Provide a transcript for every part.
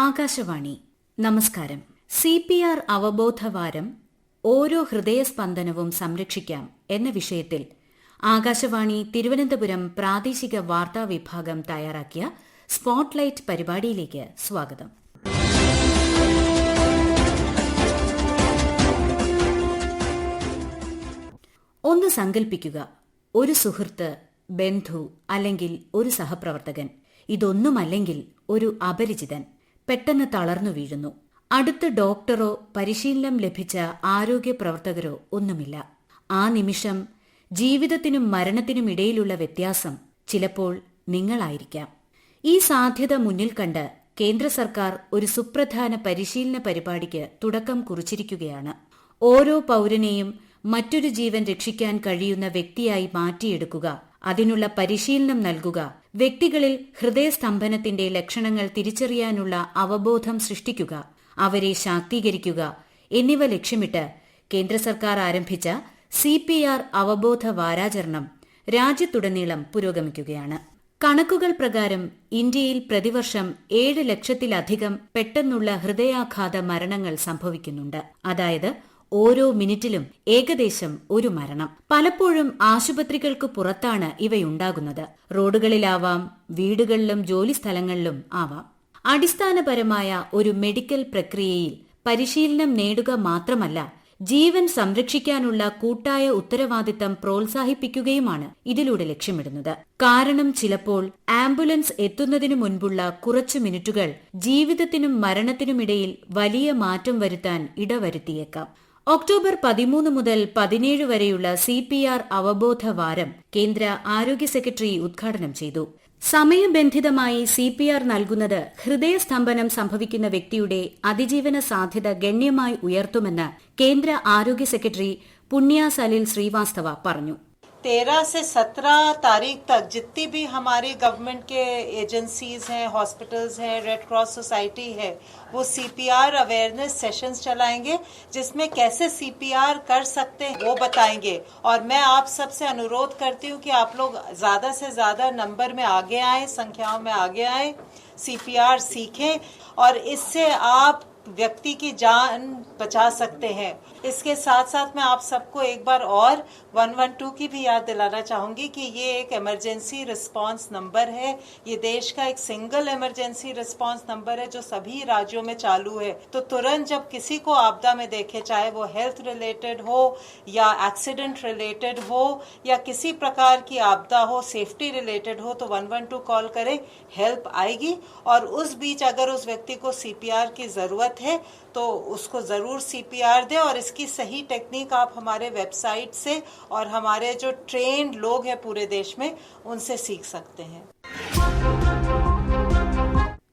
ആകാശവാണി നമസ്കാരം. CPR അവബോധവാരം ഓരോ ഹൃദയസ്പന്ദനവും സംരക്ഷിക്കാം എന്ന വിഷയത്തിൽ ആകാശവാണി തിരുവനന്തപുരം പ്രാദേശിക വാർത്താ വിഭാഗം തയ്യാറാക്കിയ സ്പോട്ട്ലൈറ്റ് പരിപാടിയിലേക്ക് സ്വാഗതം. ഒന്ന് സങ്കൽപ്പിക്കുക, ഒരു സുഹൃത്ത്, ബന്ധു അല്ലെങ്കിൽ ഒരു സഹപ്രവർത്തകൻ, ഇതൊന്നുമല്ലെങ്കിൽ ഒരു അപരിചിതൻ പെട്ടെന്ന് തളർന്നു വീഴുന്നു. അടുത്ത ഡോക്ടറോ പരിശീലനം ലഭിച്ച ആരോഗ്യ പ്രവർത്തകരോ ഒന്നുമില്ല. ആ നിമിഷം ജീവിതത്തിനും മരണത്തിനുമിടയിലുള്ള വ്യത്യാസം ചിലപ്പോൾ നിങ്ങളായിരിക്കാം. ഈ സാധ്യത മുന്നിൽ കണ്ട് കേന്ദ്ര സർക്കാർ ഒരു സുപ്രധാന പരിശീലന പരിപാടിക്ക് തുടക്കം കുറിച്ചിരിക്കുകയാണ്. ഓരോ പൌരനെയും മറ്റൊരു ജീവൻ രക്ഷിക്കാൻ കഴിയുന്ന വ്യക്തിയായി മാറ്റിയെടുക്കുക, അതിനുള്ള പരിശീലനം നൽകുക, വ്യക്തികളിൽ ഹൃദയസ്തംഭനത്തിന്റെ ലക്ഷണങ്ങൾ തിരിച്ചറിയാനുള്ള അവബോധം സൃഷ്ടിക്കുക, അവരെ ശാക്തീകരിക്കുക എന്നിവ ലക്ഷ്യമിട്ട് കേന്ദ്ര സർക്കാർ ആരംഭിച്ച CPR അവബോധ വാരാചരണം രാജ്യത്തുടനീളം പുരോഗമിക്കുകയാണ്. കണക്കുകൾ പ്രകാരം ഇന്ത്യയിൽ പ്രതിവർഷം 7 ലക്ഷത്തിലധികം പെട്ടെന്നുള്ള ഹൃദയാഘാത മരണങ്ങൾ സംഭവിക്കുന്നുണ്ട്. അതായത് ഓരോ മിനിറ്റിലും ഏകദേശം ഒരു മരണം. പലപ്പോഴും ആശുപത്രികൾക്ക് പുറത്താണ് ഇവയുണ്ടാകുന്നത്. റോഡുകളിലാവാം, വീടുകളിലും ജോലിസ്ഥലങ്ങളിലും ആവാം. അടിസ്ഥാനപരമായ ഒരു മെഡിക്കൽ പ്രക്രിയയിൽ പരിശീലനം നേടുക മാത്രമല്ല, ജീവൻ സംരക്ഷിക്കാനുള്ള കൂട്ടായ ഉത്തരവാദിത്തം പ്രോത്സാഹിപ്പിക്കുകയുമാണ് ഇതിലൂടെ ലക്ഷ്യമിടുന്നത്. കാരണം ചിലപ്പോൾ ആംബുലൻസ് എത്തുന്നതിനു മുൻപുള്ള കുറച്ചു മിനിറ്റുകൾ ജീവിതത്തിനും മരണത്തിനുമിടയിൽ വലിയ മാറ്റം വരുത്താൻ ഇടവരുത്തിയേക്കാം. ഒക്ടോബർ 13 മുതൽ 17 വരെയുള്ള CPR അവബോധ വാരം കേന്ദ്ര ആരോഗ്യ സെക്രട്ടറി ഉദ്ഘാടനം ചെയ്തു. സമയബന്ധിതമായി CPR നൽകുന്നത് ഹൃദയസ്തംഭനം സംഭവിക്കുന്ന വ്യക്തിയുടെ അതിജീവന സാധ്യത ഗണ്യമായി ഉയർത്തുമെന്ന് കേന്ദ്ര ആരോഗ്യ സെക്രട്ടറി പുണ്യ സലിൽ ശ്രീവാസ്തവ പറഞ്ഞു. 13 से 17 तारीख तक जितनी भी हमारी गवर्नमेंट के एजेंसीज हैं, हॉस्पिटल्स हैं, रेड क्रॉस सोसाइटी है, वो CPR अवेयरनेस सेशंस चलाएंगे, जिसमें कैसे CPR कर सकते हैं वो बताएंगे. और मैं आप सबसे अनुरोध करती हूँ कि आप लोग ज्यादा से ज्यादा नंबर में आगे आए, संख्याओं में आगे आए, CPR सीखें और इससे आप व्यक्ति की जान बचा सकते हैं. इसके साथ साथ मैं आप सबको एक बार और 112 की भी याद दिलाना चाहूंगी कि ये एक इमरजेंसी रिस्पांस नंबर है. ये देश का एक सिंगल इमरजेंसी रिस्पांस नंबर है जो सभी राज्यों में चालू है. तो तुरंत जब किसी को आपदा में देखे, चाहे वो हेल्थ रिलेटेड हो या एक्सीडेंट रिलेटेड हो या किसी प्रकार की आपदा हो, सेफ्टी रिलेटेड हो, तो 112 कॉल करें, हेल्प आएगी. और उस बीच अगर उस व्यक्ति को CPR की जरूरत है तो उसको जरूर CPR दे. और इसकी सही टेक्निक आप हमारे वेबसाइट से और हमारे जो ट्रेन्ड लोग हैं पूरे देश में उनसे सीख सकते हैं.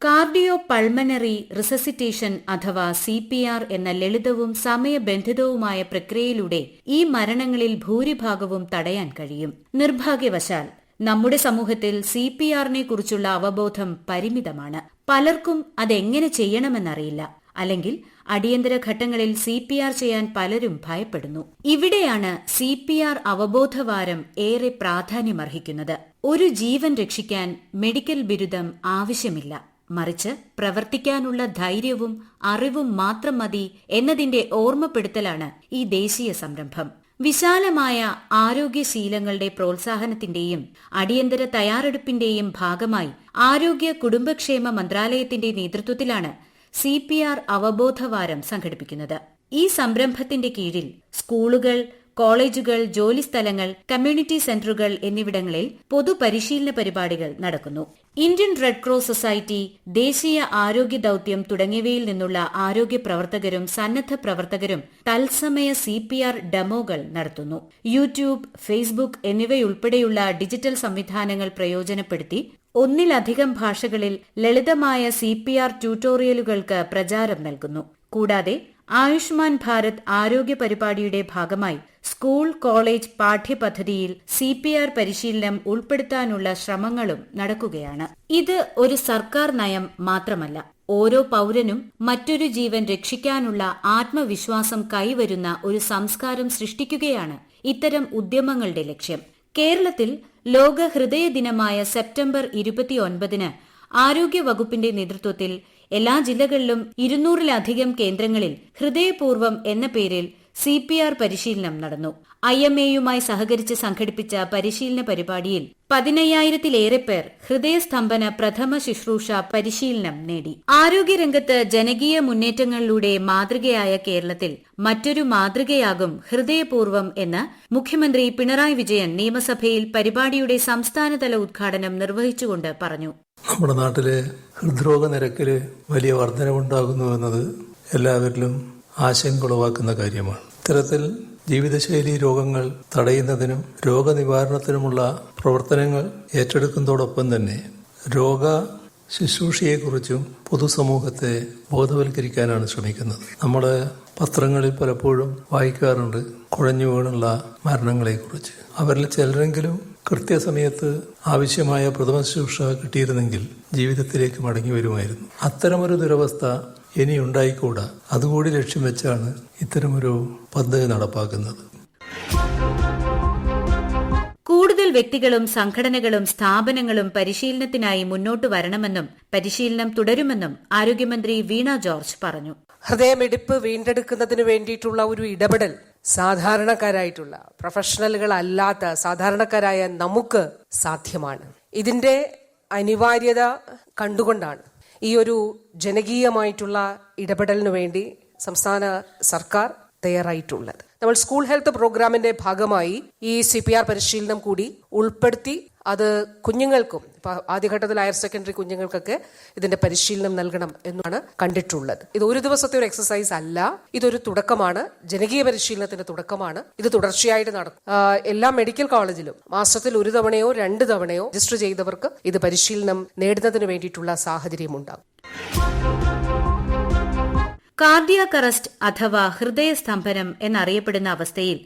കാർഡിയോ പൾമനറി റിസസിറ്റേഷൻ അഥവാ CPR എന്ന ലളിതവും സമയബന്ധിതവുമായ പ്രക്രിയയിലൂടെ ഈ മരണങ്ങളിൽ ഭൂരിഭാഗവും തടയാൻ കഴിയും. നിർഭാഗ്യവശാൽ നമ്മുടെ സമൂഹത്തിൽ CPRനെ കുറിച്ചുള്ള അവബോധം പരിമിതമാണ്. പലർക്കും അതെങ്ങനെ ചെയ്യണമെന്നറിയില്ല, അല്ലെങ്കിൽ അടിയന്തര ഘട്ടങ്ങളിൽ CPR ചെയ്യാൻ പലരും ഭയപ്പെടുന്നു. ഇവിടെയാണ് CPR അവബോധവാരം ഏറെ പ്രാധാന്യമർഹിക്കുന്നത്. ഒരു ജീവൻ രക്ഷിക്കാൻ മെഡിക്കൽ ബിരുദം ആവശ്യമില്ല, മറിച്ച് പ്രവർത്തിക്കാനുള്ള ധൈര്യവും അറിവും മാത്രം മതി എന്നതിന്റെ ഓർമ്മപ്പെടുത്തലാണ് ഈ ദേശീയ സംരംഭം. വിശാലമായ ആരോഗ്യശീലങ്ങളുടെ പ്രോത്സാഹനത്തിന്റെയും അടിയന്തര തയ്യാറെടുപ്പിന്റെയും ഭാഗമായി ആരോഗ്യ കുടുംബക്ഷേമ മന്ത്രാലയത്തിന്റെ നേതൃത്വത്തിലാണ് CPR അവബോധവാരം സംഘടിപ്പിക്കുന്നത്. ഈ സംരംഭത്തിന്റെ കീഴിൽ സ്കൂളുകൾ, കോളേജുകൾ, ജോലിസ്ഥലങ്ങൾ, കമ്മ്യൂണിറ്റി സെന്ററുകൾ എന്നിവിടങ്ങളിൽ പൊതുപരിശീലന പരിപാടികൾ നടക്കുന്നു. ഇന്ത്യൻ റെഡ് ക്രോസ് സൊസൈറ്റി, ദേശീയ ആരോഗ്യ ദൌത്യം തുടങ്ങിയവയിൽ നിന്നുള്ള ആരോഗ്യ പ്രവർത്തകരും സന്നദ്ധ പ്രവർത്തകരും തത്സമയ CPR ഡെമോകൾ നടത്തുന്നു. യൂട്യൂബ്, ഫേസ്ബുക്ക് എന്നിവയുൾപ്പെടെയുള്ള ഡിജിറ്റൽ സംവിധാനങ്ങൾ പ്രയോജനപ്പെടുത്തി ഒന്നിലധികം ഭാഷകളിൽ ലളിതമായ CPR ട്യൂട്ടോറിയലുകൾക്ക് പ്രചാരം നൽകുന്നു. കൂടാതെ ആയുഷ്മാൻ ഭാരത് ആരോഗ്യ പരിപാടിയുടെ ഭാഗമായി സ്കൂൾ, കോളേജ് പാഠ്യപദ്ധതിയിൽ CPR പരിശീലനം ഉൾപ്പെടുത്താനുള്ള ശ്രമങ്ങളും നടക്കുകയാണ്. ഇത് ഒരു സർക്കാർ നയം മാത്രമല്ല, ഓരോ പൌരനും മറ്റൊരു ജീവൻ രക്ഷിക്കാനുള്ള ആത്മവിശ്വാസം കൈവരുന്ന ഒരു സംസ്കാരം സൃഷ്ടിക്കുകയാണ് ഇത്തരം ഉദ്യമങ്ങളുടെ ലക്ഷ്യം. കേരളത്തിൽ ലോക ഹൃദയ ദിനമായ സെപ്റ്റംബർ 29 ആരോഗ്യ വകുപ്പിന്റെ നേതൃത്വത്തിൽ എല്ലാ ജില്ലകളിലും 200-ലധികം കേന്ദ്രങ്ങളിൽ ഹൃദയപൂർവ്വം എന്ന പേരിൽ CPR പരിശീലനം നടന്നു. IMAയുമായി സഹകരിച്ച് സംഘടിപ്പിച്ച പരിശീലന പരിപാടിയിൽ 15,000-ലേറെ പേർ ഹൃദയസ്തംഭന പ്രഥമ ശുശ്രൂഷ പരിശീലനം നേടി. ആരോഗ്യരംഗത്ത് ജനകീയ മുന്നേറ്റങ്ങളിലൂടെ മാതൃകയായ കേരളത്തിൽ മറ്റൊരു മാതൃകയാകും ഹൃദയപൂർവ്വം എന്ന് മുഖ്യമന്ത്രി പിണറായി വിജയൻ നിയമസഭയിൽ പരിപാടിയുടെ സംസ്ഥാനതല ഉദ്ഘാടനം നിർവഹിച്ചുകൊണ്ട് പറഞ്ഞു. നമ്മുടെ നാട്ടിലെ ഹൃദ്രോഗ നിരക്കിൽ വലിയ വർധനവുണ്ടാകുന്നുവെന്നത് എല്ലാവരിലും ആശങ്ക ഉളവാക്കുന്ന കാര്യമാണ്. ഇത്തരത്തിൽ ജീവിതശൈലി രോഗങ്ങൾ തടയുന്നതിനും രോഗനിവാരണത്തിനുമുള്ള പ്രവർത്തനങ്ങൾ ഏറ്റെടുക്കുന്നതോടൊപ്പം തന്നെ രോഗ ശുശ്രൂഷയെക്കുറിച്ചും പൊതുസമൂഹത്തെ ബോധവൽക്കരിക്കാനാണ് ശ്രമിക്കുന്നത്. നമ്മൾ പത്രങ്ങളിൽ പലപ്പോഴും വായിക്കാറുണ്ട് കുഴഞ്ഞു വീണുള്ള മരണങ്ങളെക്കുറിച്ച്. അവരിൽ ചിലരെങ്കിലും കൃത്യസമയത്ത് ആവശ്യമായ പ്രഥമ ശുശ്രൂഷ കിട്ടിയിരുന്നെങ്കിൽ ജീവിതത്തിലേക്ക് മടങ്ങി വരുമായിരുന്നു. അത്തരമൊരു ദുരവസ്ഥ ഇനി ഉണ്ടായിക്കൂടാ. അതുകൂടി ലക്ഷ്യം വെച്ചാണ് ഇത്തരമൊരു പദ്ധതി നടപ്പാക്കുന്നത്. കൂടുതൽ വ്യക്തികളും സംഘടനകളും സ്ഥാപനങ്ങളും പരിശീലനത്തിനായി മുന്നോട്ട് വരണമെന്നും പരിശീലനം തുടരുമെന്നും ആരോഗ്യമന്ത്രി വീണ ജോർജ് പറഞ്ഞു. ഹൃദയമിടിപ്പ് വീണ്ടെടുക്കുന്നതിന് വേണ്ടിയിട്ടുള്ള ഒരു ഇടപെടൽ സാധാരണക്കാരായിട്ടുള്ള പ്രൊഫഷണലുകളല്ലാത്ത സാധാരണക്കാരായ നമുക്ക് സാധ്യമാണ്. ഇതിന്റെ അനിവാര്യത കണ്ടുകൊണ്ടാണ് ഈ ഒരു ജനകീയമായിട്ടുള്ള ഇടപെടലിനു വേണ്ടി സംസ്ഥാന സർക്കാർ തയ്യാറായിട്ടുള്ളത്. നമ്മൾ സ്കൂൾ ഹെൽത്ത് പ്രോഗ്രാമിന്റെ ഭാഗമായി ഈ CPR പരിശീലനം കൂടി ഉൾപ്പെടുത്തി അത് കുഞ്ഞുങ്ങൾക്കും ആദ്യഘട്ടത്തിൽ ഹയർ സെക്കൻഡറി കുഞ്ഞുങ്ങൾക്കൊക്കെ ഇതിന്റെ പരിശീലനം നൽകണം എന്നാണ് കണ്ടിട്ടുള്ളത്. ഇത് ഒരു ദിവസത്തെ ഒരു എക്സസൈസ് അല്ല, ഇതൊരു തുടക്കമാണ്, ജനകീയ പരിശീലനത്തിന്റെ തുടക്കമാണ്. ഇത് തുടർച്ചയായിട്ട് നടക്കും. എല്ലാ മെഡിക്കൽ കോളേജിലും മാസത്തിൽ 1 തവണയോ 2 തവണയോ രജിസ്റ്റർ ചെയ്തവർക്ക് ഇത് പരിശീലനം നേടുന്നതിന് വേണ്ടിയിട്ടുള്ള സാഹചര്യം ഉണ്ടാകും. കാർഡിയാക് അറസ്റ്റ് അഥവാ ഹൃദയസ്തംഭനം എന്നറിയപ്പെടുന്ന അവസ്ഥയിൽ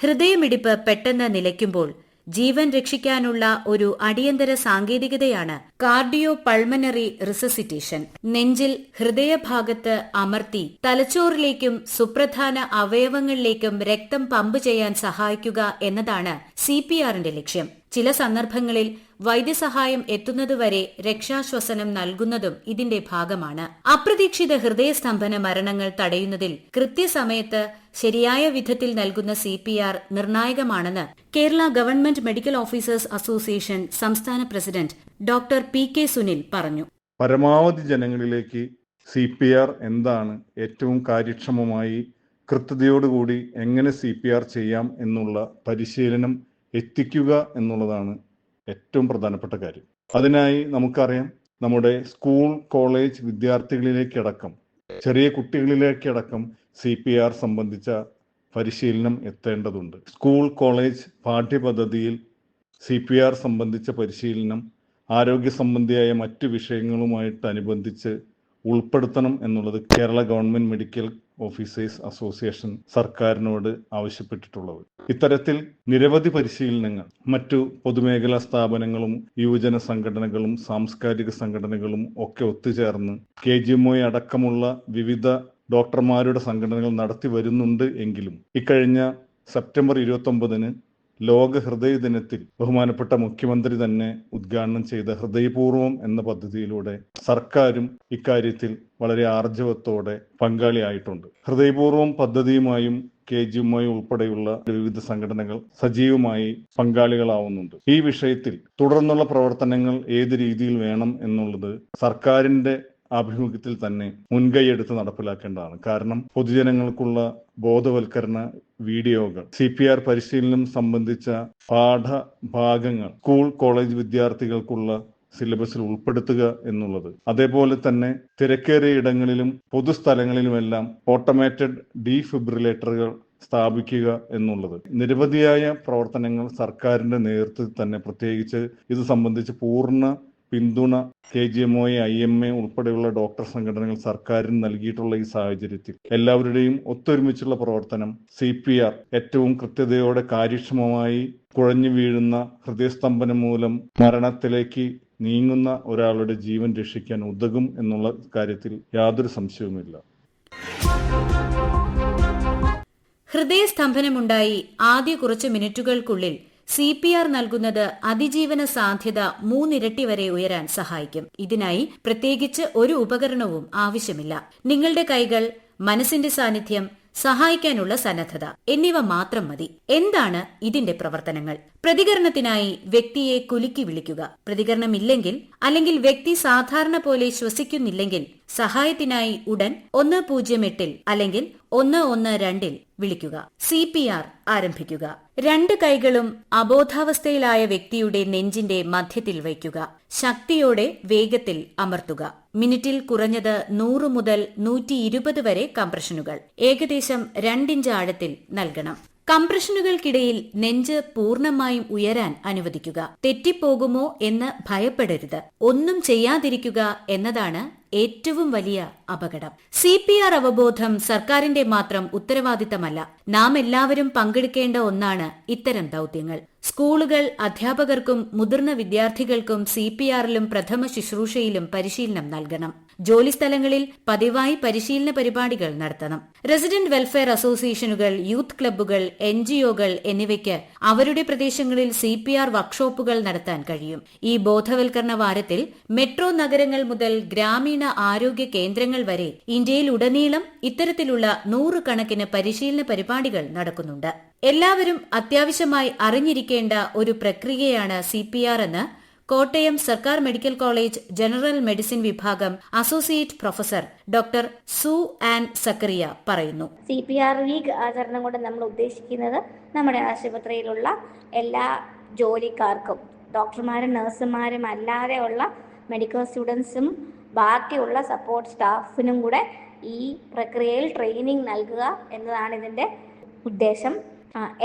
ഹൃദയമിടിപ്പ് പെട്ടെന്ന് നിലയ്ക്കുമ്പോൾ ജീവൻ രക്ഷിക്കാനുള്ള ഒരു അടിയന്തര സാങ്കേതികതയാണ് കാർഡിയോ പൾമനറി റിസസിറ്റേഷൻ. നെഞ്ചിൽ ഹൃദയഭാഗത്ത് അമർത്തി തലച്ചോറിലേക്കും സുപ്രധാന അവയവങ്ങളിലേക്കും രക്തം പമ്പ് ചെയ്യാൻ സഹായിക്കുക എന്നതാണ് CPRന്റെ ലക്ഷ്യം. ചില സന്ദർഭങ്ങളിൽ വൈദ്യസഹായം എത്തുന്നതുവരെ രക്ഷാശ്വസനം നൽകുന്നതും ഇതിന്റെ ഭാഗമാണ്. അപ്രതീക്ഷിത ഹൃദയസ്തംഭന മരണങ്ങൾ തടയുന്നതിൽ കൃത്യസമയത്ത് ശരിയായ വിധത്തിൽ നൽകുന്ന CPR നിർണായകമാണെന്ന് Kerala government medical officers association സംസ്ഥാന പ്രസിഡന്റ് ഡോക്ടർ PK സുനിൽ പറഞ്ഞു. പരമാവധി ജനങ്ങളിലേക്ക് CPR എന്താണ്, ഏറ്റവും കാര്യക്ഷമമായി കൃത്യതയോടുകൂടി എങ്ങനെ CPR ചെയ്യാം എന്നുള്ള പരിശീലനം എത്തിക്കുക എന്നുള്ളതാണ് ഏറ്റവും പ്രധാനപ്പെട്ട കാര്യം. അതിനായി നമുക്കറിയാം, നമ്മുടെ സ്കൂൾ കോളേജ് വിദ്യാർത്ഥികളിലേക്കടക്കം ചെറിയ കുട്ടികളിലേക്കടക്കം CPR സംബന്ധിച്ച പരിശീലനം എത്തേണ്ടതുണ്ട്. സ്കൂൾ കോളേജ് പാഠ്യപദ്ധതിയിൽ CPR സംബന്ധിച്ച പരിശീലനം ആരോഗ്യ സംബന്ധിയായ മറ്റു വിഷയങ്ങളുമായിട്ടനുബന്ധിച്ച് ഉൾപ്പെടുത്തണം എന്നുള്ളത് Kerala government medical officers association സർക്കാരിനോട് ആവശ്യപ്പെട്ടിട്ടുള്ളത്. ഇത്തരത്തിൽ നിരവധി പരിശീലനങ്ങൾ മറ്റു പൊതുമേഖലാ സ്ഥാപനങ്ങളും യുവജന സംഘടനകളും സാംസ്കാരിക സംഘടനകളും ഒക്കെ ഒത്തുചേർന്ന് KGMO അടക്കമുള്ള വിവിധ ഡോക്ടർമാരുടെ സംഘടനകൾ നടത്തി വരുന്നുണ്ട്. എങ്കിലും ഇക്കഴിഞ്ഞ സെപ്റ്റംബർ 29-ന് ലോക ഹൃദയ ദിനത്തിൽ ബഹുമാനപ്പെട്ട മുഖ്യമന്ത്രി തന്നെ ഉദ്ഘാടനം ചെയ്ത ഹൃദയപൂർവ്വം എന്ന പദ്ധതിയിലൂടെ സർക്കാരും ഇക്കാര്യത്തിൽ വളരെ ആർജവത്തോടെ പങ്കാളിയായിട്ടുണ്ട്. ഹൃദയപൂർവ്വം പദ്ധതിയുമായും KGMO ഉൾപ്പെടെയുള്ള വിവിധ സംഘടനകൾ സജീവമായി പങ്കാളികളാവുന്നുണ്ട്. ഈ വിഷയത്തിൽ തുടർന്നുള്ള പ്രവർത്തനങ്ങൾ ഏത് രീതിയിൽ വേണം എന്നുള്ളത് സർക്കാരിന്റെ ആഭിമുഖ്യത്തിൽ തന്നെ മുൻകൈയെടുത്ത് നടപ്പിലാക്കേണ്ടതാണ്. കാരണം പൊതുജനങ്ങൾക്കുള്ള ബോധവൽക്കരണ വീഡിയോകൾ, CPR പരിശീലനം സംബന്ധിച്ച പാഠഭാഗങ്ങൾ സ്കൂൾ കോളേജ് വിദ്യാർത്ഥികൾക്കുള്ള സിലബസിൽ ഉൾപ്പെടുത്തുക എന്നുള്ളത്, അതേപോലെ തന്നെ തിരക്കേറിയ ഇടങ്ങളിലും പൊതുസ്ഥലങ്ങളിലുമെല്ലാം ഓട്ടോമേറ്റഡ് ഡീഫിബ്രിലേറ്ററുകൾ സ്ഥാപിക്കുക എന്നുള്ളത്, നിരവധിയായ പ്രവർത്തനങ്ങൾ സർക്കാരിന്റെ നേതൃത്വത്തിൽ തന്നെ, പ്രത്യേകിച്ച് ഇത് സംബന്ധിച്ച് പൂർണ്ണ പിന്തുണ KGMO, IMA ഉൾപ്പെടെയുള്ള ഡോക്ടർ സംഘടനകൾ സർക്കാരിന് നൽകിയിട്ടുള്ള ഈ സാഹചര്യത്തിൽ എല്ലാവരുടെയും ഒത്തൊരുമിച്ചുള്ള പ്രവർത്തനം CPR ഏറ്റവും കൃത്യതയോടെ കാര്യക്ഷമമായി കുഴഞ്ഞു വീഴുന്ന ഹൃദയസ്തംഭനം മൂലം മരണത്തിലേക്ക് നീങ്ങുന്ന ഒരാളുടെ ജീവൻ രക്ഷിക്കാൻ ഉതകും എന്നുള്ള കാര്യത്തിൽ യാതൊരു സംശയവുമില്ല. ഹൃദയസ്തംഭനമുണ്ടായി ആദ്യ കുറച്ച് മിനിറ്റുകൾക്കുള്ളിൽ CPR നൽകുന്നത് അതിജീവന സാധ്യത 3 ഇരട്ടി വരെ ഉയരാൻ സഹായിക്കും. ഇതിനായി പ്രത്യേകിച്ച് ഒരു ഉപകരണവും ആവശ്യമില്ല. നിങ്ങളുടെ കൈകൾ, മനസ്സിന്റെ സാന്നിധ്യം, സഹായിക്കാനുള്ള സന്നദ്ധത എന്നിവ മാത്രം മതി. എന്താണ് ഇതിന്റെ പ്രവർത്തനങ്ങൾ? പ്രതികരണത്തിനായി വ്യക്തിയെ കുലുക്കി വിളിക്കുക. പ്രതികരണമില്ലെങ്കിൽ അല്ലെങ്കിൽ വ്യക്തി സാധാരണ പോലെ ശ്വസിക്കുന്നില്ലെങ്കിൽ സഹായത്തിനായി ഉടൻ 108 അല്ലെങ്കിൽ 112 വിളിക്കുക. CPR ആരംഭിക്കുക. 2 കൈകളും അബോധാവസ്ഥയിലായ വ്യക്തിയുടെ നെഞ്ചിന്റെ മധ്യത്തിൽ വയ്ക്കുക. ശക്തിയോടെ വേഗത്തിൽ അമർത്തുക. മിനിറ്റിൽ കുറഞ്ഞത് 100 മുതൽ 120 വരെ കംപ്രഷനുകൾ ഏകദേശം 2 ഇഞ്ച് ആഴത്തിൽ നൽകണം. കംപ്രഷനുകൾക്കിടയിൽ നെഞ്ച് പൂർണ്ണമായും ഉയരാൻ അനുവദിക്കുക. തെറ്റിപ്പോകുമോ എന്ന് ഭയപ്പെടരുത്. ഒന്നും ചെയ്യാതിരിക്കുക എന്നതാണ് ഏറ്റവും വലിയ അപകടം. CPR അവബോധം സർക്കാരിന്റെ മാത്രം ഉത്തരവാദിത്തമല്ല. നാം എല്ലാവരും പങ്കെടുക്കേണ്ട ഒന്നാണ് ഇത്തരം ദൌത്യങ്ങൾ. സ്കൂളുകൾ അധ്യാപകർക്കും മുതിർന്ന വിദ്യാർത്ഥികൾക്കും CPRലും പ്രഥമ ശുശ്രൂഷയിലും പരിശീലനം നൽകണം. ജോലിസ്ഥലങ്ങളിൽ പതിവായി പരിശീലന പരിപാടികൾ നടത്തണം. റെസിഡന്റ് വെൽഫെയർ അസോസിയേഷനുകൾ, യൂത്ത് ക്ലബ്ബുകൾ, NGOകൾ എന്നിവയ്ക്ക് അവരുടെ പ്രദേശങ്ങളിൽ CPR വർക്ക്ഷോപ്പുകൾ നടത്താൻ കഴിയും. ഈ ബോധവൽക്കരണ വാരത്തിൽ മെട്രോ നഗരങ്ങൾ മുതൽ ഗ്രാമീണ ആരോഗ്യ കേന്ദ്രങ്ങൾ വരെ ഇന്ത്യയിലുടനീളം ഇത്തരത്തിലുള്ള 100 കണക്കിന് പരിശീലന പരിപാടികൾ നടക്കുന്നുണ്ട്. എല്ലാവരും അത്യാവശ്യമായി അറിഞ്ഞിരിക്കേണ്ട ഒരു പ്രക്രിയയാണ് CPR എന്ന് കോട്ടയം സർക്കാർ മെഡിക്കൽ കോളേജ് ജനറൽ മെഡിസിൻ വിഭാഗം associate professor doctor Susan Zachariah പറയുന്നു. CPR വീക്ക് ആചരണം കൊണ്ട് നമ്മൾ ഉദ്ദേശിക്കുന്നത് നമ്മുടെ ആശുപത്രിയിലുള്ള എല്ലാ ജോലിക്കാർക്കും, ഡോക്ടർമാരും നഴ്സുമാരും അല്ലാതെയുള്ള മെഡിക്കൽ സ്റ്റുഡൻസും ബാക്കിയുള്ള സപ്പോർട്ട് സ്റ്റാഫിനും കൂടെ ഈ പ്രക്രിയയിൽ ട്രെയിനിങ് നൽകുക എന്നതാണ് ഇതിൻ്റെ ഉദ്ദേശം.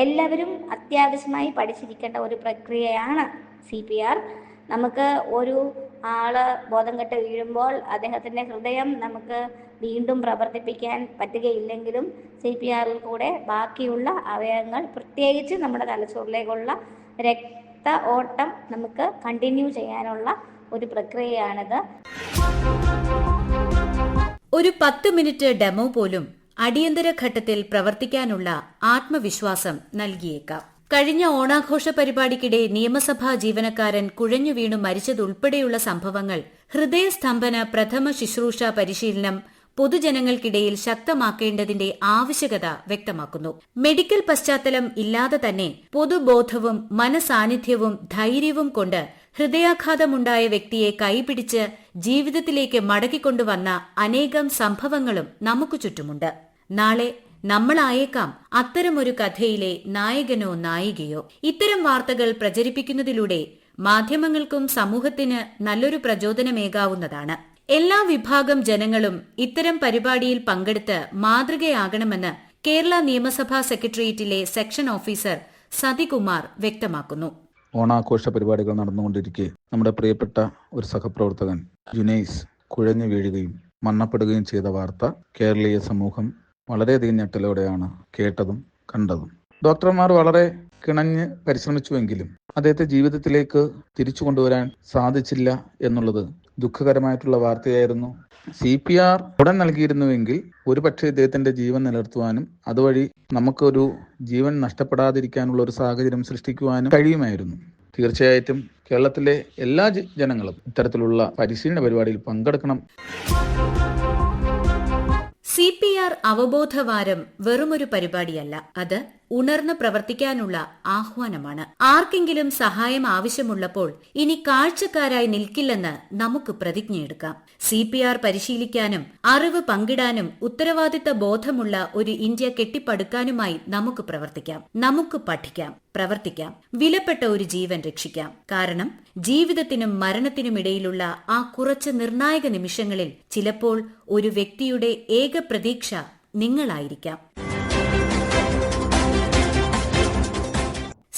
എല്ലാവരും അത്യാവശ്യമായി പഠിച്ചിരിക്കേണ്ട ഒരു പ്രക്രിയയാണ് CPR. നമുക്ക് ഒരു ആള് ബോധം കെട്ട് വീഴുമ്പോൾ അദ്ദേഹത്തിൻ്റെ ഹൃദയം നമുക്ക് വീണ്ടും പ്രവർത്തിപ്പിക്കാൻ പറ്റുകയില്ലെങ്കിലും CPRൽ കൂടെ ബാക്കിയുള്ള അവയവങ്ങൾ, പ്രത്യേകിച്ച് നമ്മുടെ തലച്ചോറിലേക്കുള്ള രക്ത ഓട്ടം നമുക്ക് കണ്ടിന്യൂ ചെയ്യാനുള്ള ഒരു പ്രക്രിയയാണിത്. ഒരു 10 മിനിറ്റ് ഡെമോ പോലും അടിയന്തര ഘട്ടത്തിൽ പ്രവർത്തിക്കാനുള്ള ആത്മവിശ്വാസം നൽകിയേക്കാം. കഴിഞ്ഞ ഓണാഘോഷ പരിപാടിക്കിടെ നിയമസഭാ ജീവനക്കാരൻ കുഴഞ്ഞു വീണു മരിച്ചതുൾപ്പെടെയുള്ള സംഭവങ്ങൾ ഹൃദയസ്തംഭന പ്രഥമ ശുശ്രൂഷ പരിശീലനം പൊതുജനങ്ങൾക്കിടയിൽ ശക്തമാക്കേണ്ടതിന്റെ ആവശ്യകത വ്യക്തമാക്കുന്നു. മെഡിക്കൽ പശ്ചാത്തലം ഇല്ലാതെ തന്നെ പൊതുബോധവും മനസാന്നിധ്യവും ധൈര്യവും കൊണ്ട് ഹൃദയാഘാതമുണ്ടായ വ്യക്തിയെ കൈപിടിച്ച് ജീവിതത്തിലേക്ക് മടക്കിക്കൊണ്ടുവന്ന അനേകം സംഭവങ്ങളും നമുക്ക് ചുറ്റുമുണ്ട്. നാളെ നമ്മളായേക്കാം അത്തരമൊരു കഥയിലെ നായകനോ നായികയോ. ഇത്തരം വാർത്തകൾ പ്രചരിപ്പിക്കുന്നതിലൂടെ മാധ്യമങ്ങൾക്കും സമൂഹത്തിന് നല്ലൊരു പ്രചോദനമേകാവുന്നതാണ്. എല്ലാ വിഭാഗം ജനങ്ങളും ഇത്തരം പരിപാടിയിൽ പങ്കെടുത്ത് മാതൃകയാകണമെന്ന് കേരള നിയമസഭാ സെക്രട്ടേറിയറ്റിലെ സെക്ഷൻ ഓഫീസർ സതികുമാർ വ്യക്തമാക്കുന്നു. ഓണാഘോഷ പരിപാടികൾ നടന്നുകൊണ്ടിരിക്കെ നമ്മുടെ പ്രിയപ്പെട്ട ഒരു സഹപ്രവർത്തകൻ ജുനൈസ് കുഴഞ്ഞു വീഴുകയും മരണപ്പെടുകയും ചെയ്ത വാർത്ത കേരളീയ സമൂഹം വളരെയധികം ഞെട്ടലോടെയാണ് കേട്ടതും കണ്ടതും. ഡോക്ടർമാർ വളരെ കിണഞ്ഞ് പരിശ്രമിച്ചുവെങ്കിലും അദ്ദേഹത്തെ ജീവിതത്തിലേക്ക് തിരിച്ചു കൊണ്ടുവരാൻ സാധിച്ചില്ല എന്നുള്ളത് ദുഃഖകരമായിട്ടുള്ള വാർത്തയായിരുന്നു. CPR ഉടൻ നൽകിയിരുന്നുവെങ്കിൽ ഒരുപക്ഷെ ഇദ്ദേഹത്തിന്റെ ജീവൻ നിലനിർത്തുവാനും അതുവഴി നമുക്കൊരു ജീവൻ നഷ്ടപ്പെടാതിരിക്കാനുള്ള ഒരു സാഹചര്യം സൃഷ്ടിക്കുവാനും കഴിയുമായിരുന്നു. തീർച്ചയായിട്ടും കേരളത്തിലെ എല്ലാ ജനങ്ങളും ഇത്തരത്തിലുള്ള പരിശീലന പരിപാടിയിൽ പങ്കെടുക്കണം. CPR അവബോധവാരം വെറുമൊരു പരിപാടിയല്ല, അത് ഉണർന്ന് പ്രവർത്തിക്കാനുള്ള ആഹ്വാനമാണ്. ആർക്കെങ്കിലും സഹായം ആവശ്യമുള്ളപ്പോൾ ഇനി കാഴ്ചക്കാരായി നിൽക്കില്ലെന്ന് നമുക്ക് പ്രതിജ്ഞയെടുക്കാം. CPR പരിശീലിക്കാനും അറിവ് പങ്കിടാനും ഉത്തരവാദിത്ത ബോധമുള്ള ഒരു ഇന്ത്യ കെട്ടിപ്പടുക്കാനുമായി നമുക്ക് പ്രവർത്തിക്കാം. നമുക്ക് പഠിക്കാം, പ്രവർത്തിക്കാം, വിലപ്പെട്ട ഒരു ജീവൻ രക്ഷിക്കാം. കാരണം ജീവിതത്തിനും മരണത്തിനുമിടയിലുള്ള ആ കുറച്ച് നിർണായക നിമിഷങ്ങളിൽ ചിലപ്പോൾ ഒരു വ്യക്തിയുടെ ഏക പ്രതീക്ഷ നിങ്ങളായിരിക്കാം.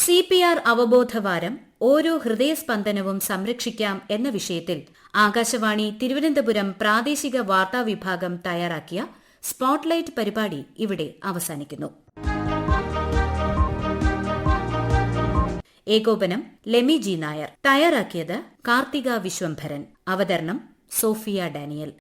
CPR അവബോധവാരം ഓരോ ഹൃദയസ്പന്ദനവും സംരക്ഷിക്കാം എന്ന വിഷയത്തിൽ ആകാശവാണി തിരുവനന്തപുരം പ്രാദേശിക വാർത്താ വിഭാഗം തയ്യാറാക്കിയ സ്പോട്ട്ലൈറ്റ് പരിപാടി ഇവിടെ അവസാനിക്കുന്നു. ഏകോപനം ലെമി ജി നായർ. തയ്യാറാക്കിയത് കാർത്തിക വിശ്വംഭരൻ. അവതരണം സോഫിയ ഡാനിയൽ.